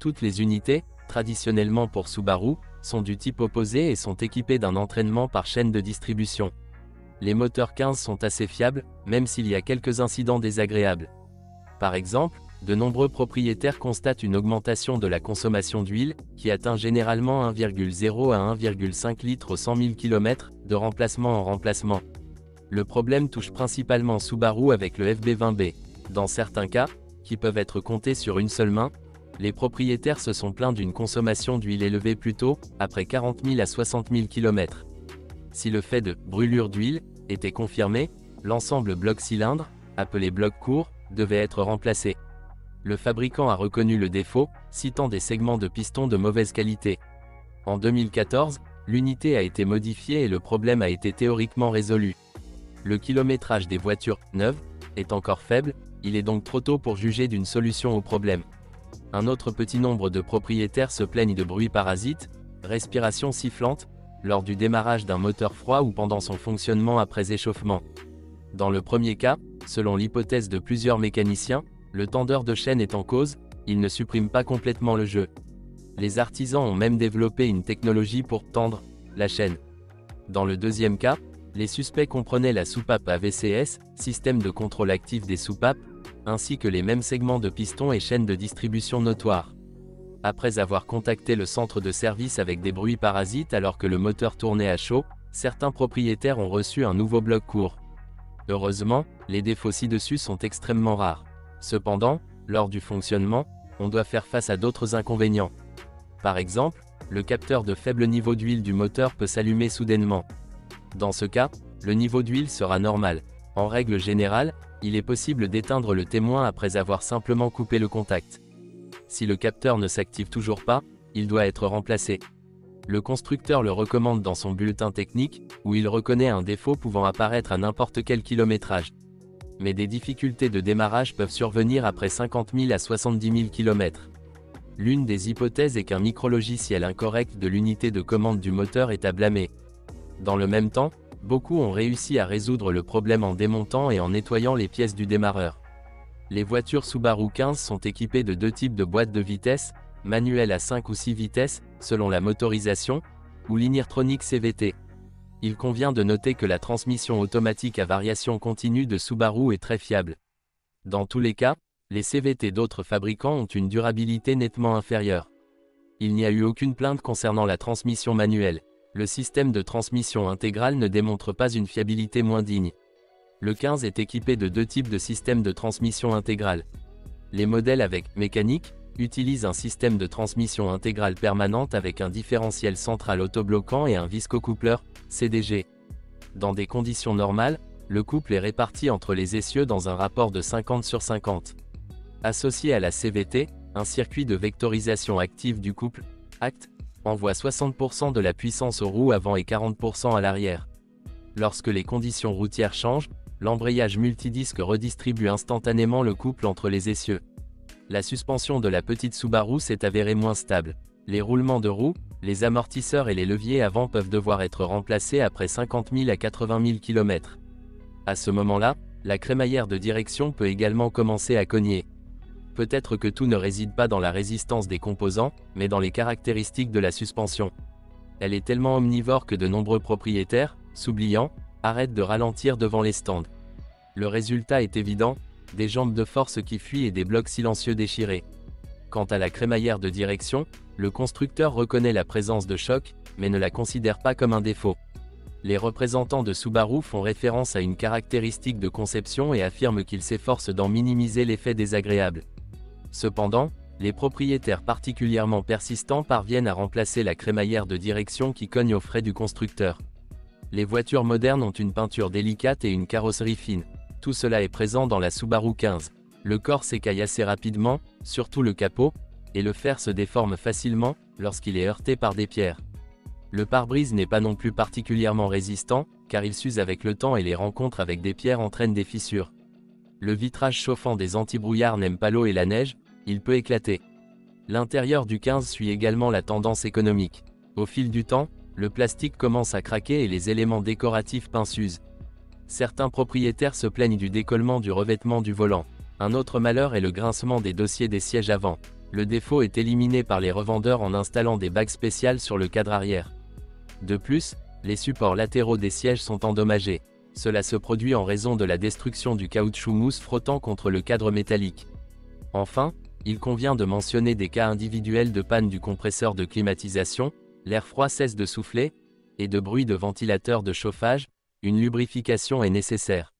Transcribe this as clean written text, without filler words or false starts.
Toutes les unités, traditionnellement pour Subaru, sont du type opposé et sont équipées d'un entraînement par chaîne de distribution. Les moteurs 15 sont assez fiables, même s'il y a quelques incidents désagréables. Par exemple, de nombreux propriétaires constatent une augmentation de la consommation d'huile, qui atteint généralement 1,0 à 1,5 litres au 100 000 km, de remplacement en remplacement. Le problème touche principalement Subaru avec le FB20B. Dans certains cas, qui peuvent être comptés sur une seule main, les propriétaires se sont plaints d'une consommation d'huile élevée plus tôt, après 40 000 à 60 000 km. Si le fait de « brûlure d'huile » était confirmé, l'ensemble bloc-cylindre, appelé bloc court, devait être remplacé. Le fabricant a reconnu le défaut, citant des segments de piston de mauvaise qualité. En 2014, l'unité a été modifiée et le problème a été théoriquement résolu. Le kilométrage des voitures neuves est encore faible, il est donc trop tôt pour juger d'une solution au problème. Un autre petit nombre de propriétaires se plaignent de bruits parasites, respiration sifflante, lors du démarrage d'un moteur froid ou pendant son fonctionnement après échauffement. Dans le premier cas, selon l'hypothèse de plusieurs mécaniciens, le tendeur de chaîne est en cause, il ne supprime pas complètement le jeu. Les artisans ont même développé une technologie pour tendre la chaîne. Dans le deuxième cas, les suspects comprenaient la soupape AVCS, système de contrôle actif des soupapes, ainsi que les mêmes segments de piston et chaînes de distribution notoires. Après avoir contacté le centre de service avec des bruits parasites alors que le moteur tournait à chaud, certains propriétaires ont reçu un nouveau bloc court. Heureusement, les défauts ci-dessus sont extrêmement rares. Cependant, lors du fonctionnement, on doit faire face à d'autres inconvénients. Par exemple, le capteur de faible niveau d'huile du moteur peut s'allumer soudainement. Dans ce cas, le niveau d'huile sera normal. En règle générale, il est possible d'éteindre le témoin après avoir simplement coupé le contact. Si le capteur ne s'active toujours pas, il doit être remplacé. Le constructeur le recommande dans son bulletin technique, où il reconnaît un défaut pouvant apparaître à n'importe quel kilométrage. Mais des difficultés de démarrage peuvent survenir après 50 000 à 70 000 km. L'une des hypothèses est qu'un micrologiciel incorrect de l'unité de commande du moteur est à blâmer. Dans le même temps, beaucoup ont réussi à résoudre le problème en démontant et en nettoyant les pièces du démarreur. Les voitures Subaru 15 sont équipées de deux types de boîtes de vitesses, manuelles à 5 ou 6 vitesses, selon la motorisation, ou Lineartronic CVT. Il convient de noter que la transmission automatique à variation continue de Subaru est très fiable. Dans tous les cas, les CVT d'autres fabricants ont une durabilité nettement inférieure. Il n'y a eu aucune plainte concernant la transmission manuelle. Le système de transmission intégrale ne démontre pas une fiabilité moins digne. Le 15 est équipé de deux types de systèmes de transmission intégrale. Les modèles avec mécanique utilisent un système de transmission intégrale permanente avec un différentiel central autobloquant et un viscocoupleur, CDG. Dans des conditions normales, le couple est réparti entre les essieux dans un rapport de 50/50. Associé à la CVT, un circuit de vectorisation active du couple, ACT, envoie 60% de la puissance aux roues avant et 40% à l'arrière. Lorsque les conditions routières changent, l'embrayage multidisque redistribue instantanément le couple entre les essieux. La suspension de la petite Subaru s'est avérée moins stable. Les roulements de roues, les amortisseurs et les leviers avant peuvent devoir être remplacés après 50 000 à 80 000 km. À ce moment-là, la crémaillère de direction peut également commencer à cogner. Peut-être que tout ne réside pas dans la résistance des composants, mais dans les caractéristiques de la suspension. Elle est tellement omnivore que de nombreux propriétaires, s'oubliant, arrêtent de ralentir devant les stands. Le résultat est évident, des jambes de force qui fuient et des blocs silencieux déchirés. Quant à la crémaillère de direction, le constructeur reconnaît la présence de choc, mais ne la considère pas comme un défaut. Les représentants de Subaru font référence à une caractéristique de conception et affirment qu'ils s'efforcent d'en minimiser l'effet désagréable. Cependant, les propriétaires particulièrement persistants parviennent à remplacer la crémaillère de direction qui cogne aux frais du constructeur. Les voitures modernes ont une peinture délicate et une carrosserie fine. Tout cela est présent dans la Subaru 15. Le corps s'écaille assez rapidement, surtout le capot, et le fer se déforme facilement lorsqu'il est heurté par des pierres. Le pare-brise n'est pas non plus particulièrement résistant, car il s'use avec le temps et les rencontres avec des pierres entraînent des fissures. Le vitrage chauffant des antibrouillards n'aime pas l'eau et la neige, il peut éclater. L'intérieur du 15 suit également la tendance économique. Au fil du temps, le plastique commence à craquer et les éléments décoratifs peints s'usent. Certains propriétaires se plaignent du décollement du revêtement du volant. Un autre malheur est le grincement des dossiers des sièges avant. Le défaut est éliminé par les revendeurs en installant des bagues spéciales sur le cadre arrière. De plus, les supports latéraux des sièges sont endommagés. Cela se produit en raison de la destruction du caoutchouc mousse frottant contre le cadre métallique. Enfin, il convient de mentionner des cas individuels de panne du compresseur de climatisation, l'air froid cesse de souffler, et de bruit de ventilateur de chauffage, une lubrification est nécessaire.